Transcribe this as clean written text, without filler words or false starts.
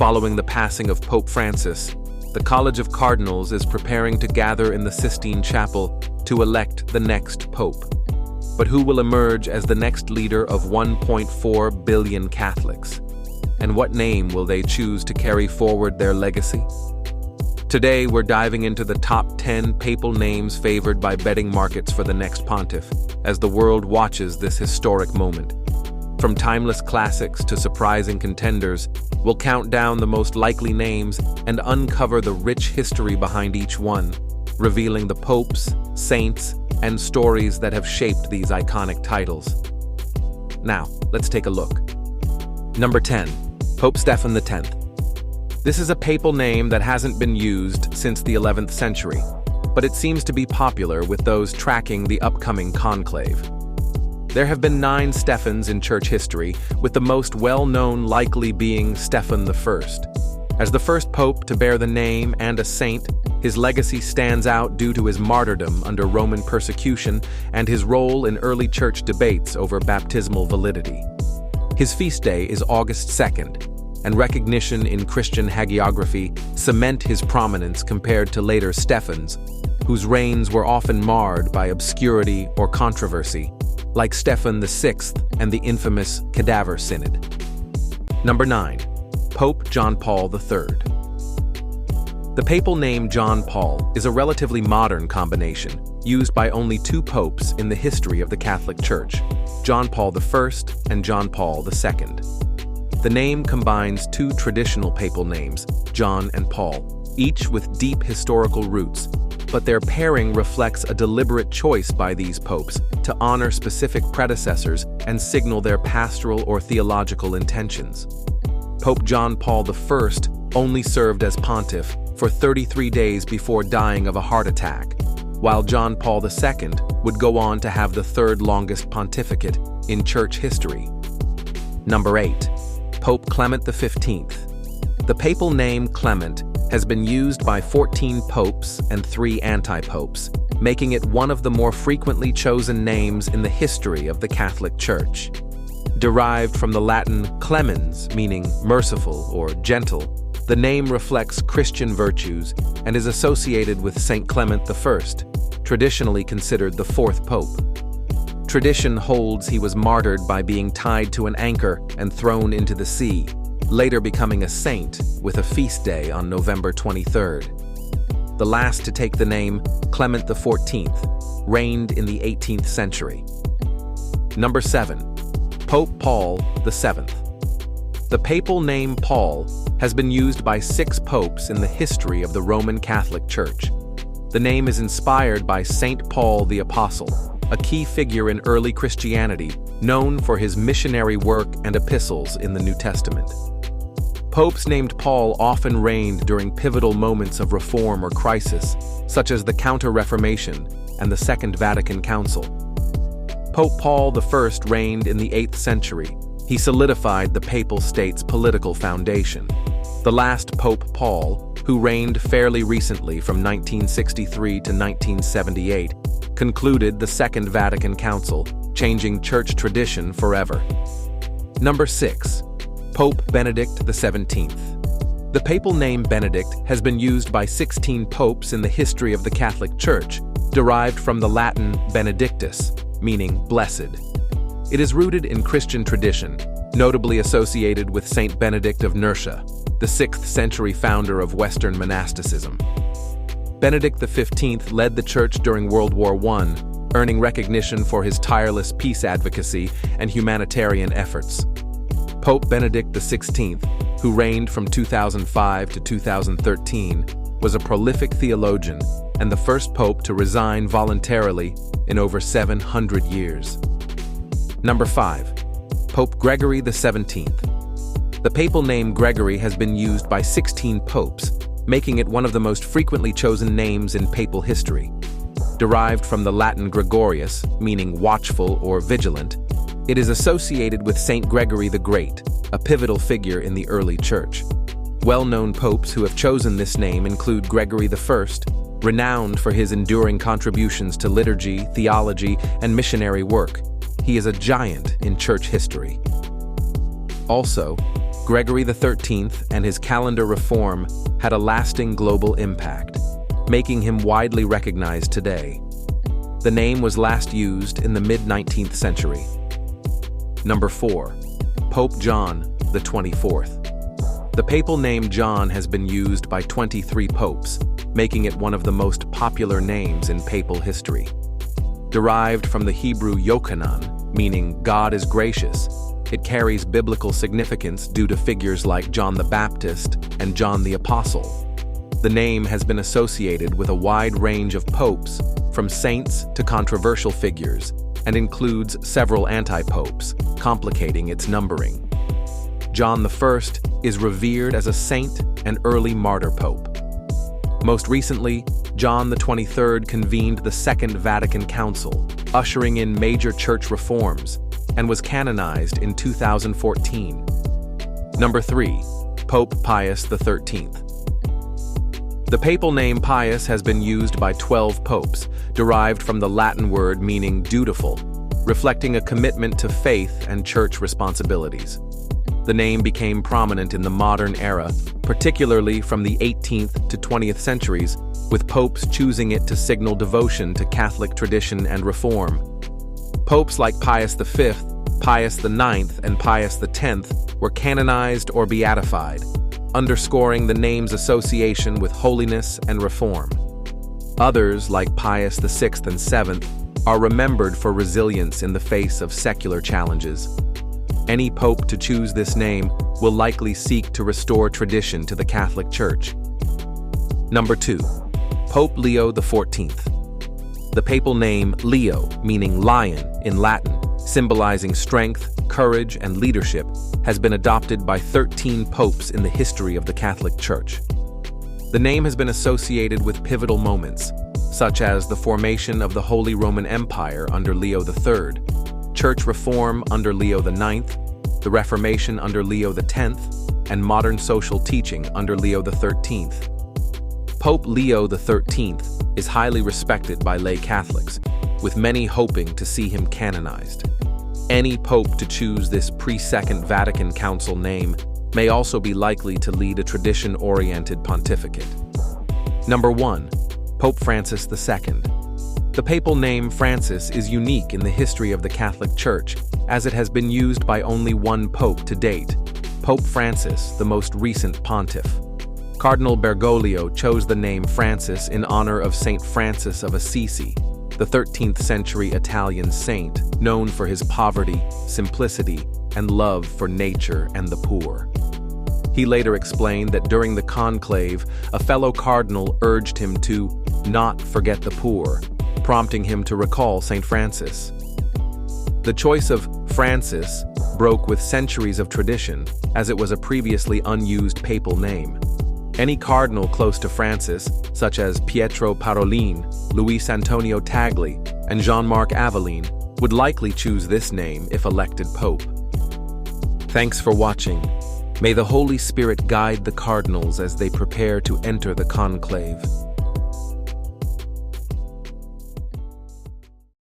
Following the passing of Pope Francis, the College of Cardinals is preparing to gather in the Sistine Chapel to elect the next pope. But who will emerge as the next leader of 1.4 billion Catholics? And what name will they choose to carry forward their legacy? Today, we're diving into the top 10 papal names favored by betting markets for the next pontiff, as the world watches this historic moment. From timeless classics to surprising contenders, we'll count down the most likely names and uncover the rich history behind each one, revealing the popes, saints, and stories that have shaped these iconic titles. Now, let's take a look. Number 10. Pope Stefan X. This is a papal name that hasn't been used since the 11th century, but it seems to be popular with those tracking the upcoming conclave. There have been 9 Stephans in church history, with the most well-known likely being Stefan I. As the first pope to bear the name and a saint, his legacy stands out due to his martyrdom under Roman persecution and his role in early church debates over baptismal validity. His feast day is August 2nd, and recognition in Christian hagiography cement his prominence compared to later Stephans, whose reigns were often marred by obscurity or controversy, like Stefan VI and the infamous Cadaver Synod. Number 9. Pope John Paul III. The papal name John Paul is a relatively modern combination, used by only 2 popes in the history of the Catholic Church, John Paul I and John Paul II. The name combines 2 traditional papal names, John and Paul, each with deep historical roots, but their pairing reflects a deliberate choice by these popes to honor specific predecessors and signal their pastoral or theological intentions. Pope John Paul I only served as pontiff for 33 days before dying of a heart attack, while John Paul II would go on to have the 3rd longest pontificate in church history. Number 8. Pope Clement XV. The papal name Clement has been used by 14 popes and 3 anti-popes, making it one of the more frequently chosen names in the history of the Catholic Church. Derived from the Latin clemens, meaning merciful or gentle, the name reflects Christian virtues and is associated with Saint Clement I, traditionally considered the 4th pope. Tradition holds he was martyred by being tied to an anchor and thrown into the sea, later becoming a saint with a feast day on November 23rd. The last to take the name, Clement XIV, reigned in the 18th century. Number 7. Pope Paul VII. The papal name Paul has been used by 6 popes in the history of the Roman Catholic Church. The name is inspired by Saint Paul the Apostle, a key figure in early Christianity, known for his missionary work and epistles in the New Testament. Popes named Paul often reigned during pivotal moments of reform or crisis, such as the Counter-Reformation and the Second Vatican Council. Pope Paul I reigned in the 8th century. He solidified the papal state's political foundation. The last Pope Paul, who reigned fairly recently from 1963 to 1978, concluded the Second Vatican Council, changing church tradition forever. Number 6. Pope Benedict XVII. The papal name Benedict has been used by 16 popes in the history of the Catholic Church, derived from the Latin benedictus, meaning blessed. It is rooted in Christian tradition, notably associated with Saint Benedict of Nursia, the 6th century founder of Western monasticism. Benedict XV led the Church during World War I, earning recognition for his tireless peace advocacy and humanitarian efforts. Pope Benedict XVI, who reigned from 2005 to 2013, was a prolific theologian and the first pope to resign voluntarily in over 700 years. Number 5. Pope Gregory XVII. The papal name Gregory has been used by 16 popes, making it one of the most frequently chosen names in papal history. Derived from the Latin Gregorius, meaning watchful or vigilant, it is associated with Saint Gregory the Great, a pivotal figure in the early church. Well-known popes who have chosen this name include Gregory I, renowned for his enduring contributions to liturgy, theology, and missionary work. He is a giant in church history. Also, Gregory XIII and his calendar reform had a lasting global impact, making him widely recognized today. The name was last used in the mid-19th century. Number 4. Pope John the 24th. The papal name John has been used by 23 popes, making it one of the most popular names in papal history. Derived from the Hebrew Yochanan, meaning God is gracious, it carries biblical significance due to figures like John the Baptist and John the Apostle. The name has been associated with a wide range of popes, from saints to controversial figures, and includes several anti-popes, complicating its numbering. John I is revered as a saint and early martyr pope. Most recently, John XXIII convened the Second Vatican Council, ushering in major church reforms, and was canonized in 2014. Number 3. Pope Pius XIII. The papal name Pius has been used by 12 popes, derived from the Latin word meaning dutiful, reflecting a commitment to faith and church responsibilities. The name became prominent in the modern era, particularly from the 18th to 20th centuries, with popes choosing it to signal devotion to Catholic tradition and reform. Popes like Pius V, Pius IX, and Pius X were canonized or beatified, underscoring the name's association with holiness and reform. Others, like Pius VI and VII, are remembered for resilience in the face of secular challenges. Any pope to choose this name will likely seek to restore tradition to the Catholic Church. Number 2. Pope Leo XIV. The papal name Leo, meaning lion in Latin, symbolizing strength, courage, and leadership, has been adopted by 13 popes in the history of the Catholic Church. The name has been associated with pivotal moments, such as the formation of the Holy Roman Empire under Leo III, church reform under Leo IX, the Reformation under Leo X, and modern social teaching under Leo XIII. Pope Leo XIII is highly respected by lay Catholics, with many hoping to see him canonized. Any pope to choose this pre-Second Vatican Council name may also be likely to lead a tradition-oriented pontificate. Number 1. Pope Francis II. The papal name Francis is unique in the history of the Catholic Church, as it has been used by only one pope to date, Pope Francis, the most recent pontiff. Cardinal Bergoglio chose the name Francis in honor of Saint Francis of Assisi, the 13th century Italian saint known for his poverty, simplicity, and love for nature and the poor. He later explained that during the conclave, a fellow cardinal urged him to not forget the poor, prompting him to recall Saint Francis. The choice of Francis broke with centuries of tradition, as it was a previously unused papal name. Any cardinal close to Francis, such as Pietro Parolin, Luis Antonio Tagli, and Jean-Marc Aveline, would likely choose this name if elected pope. Thanks for watching. May the Holy Spirit guide the cardinals as they prepare to enter the conclave.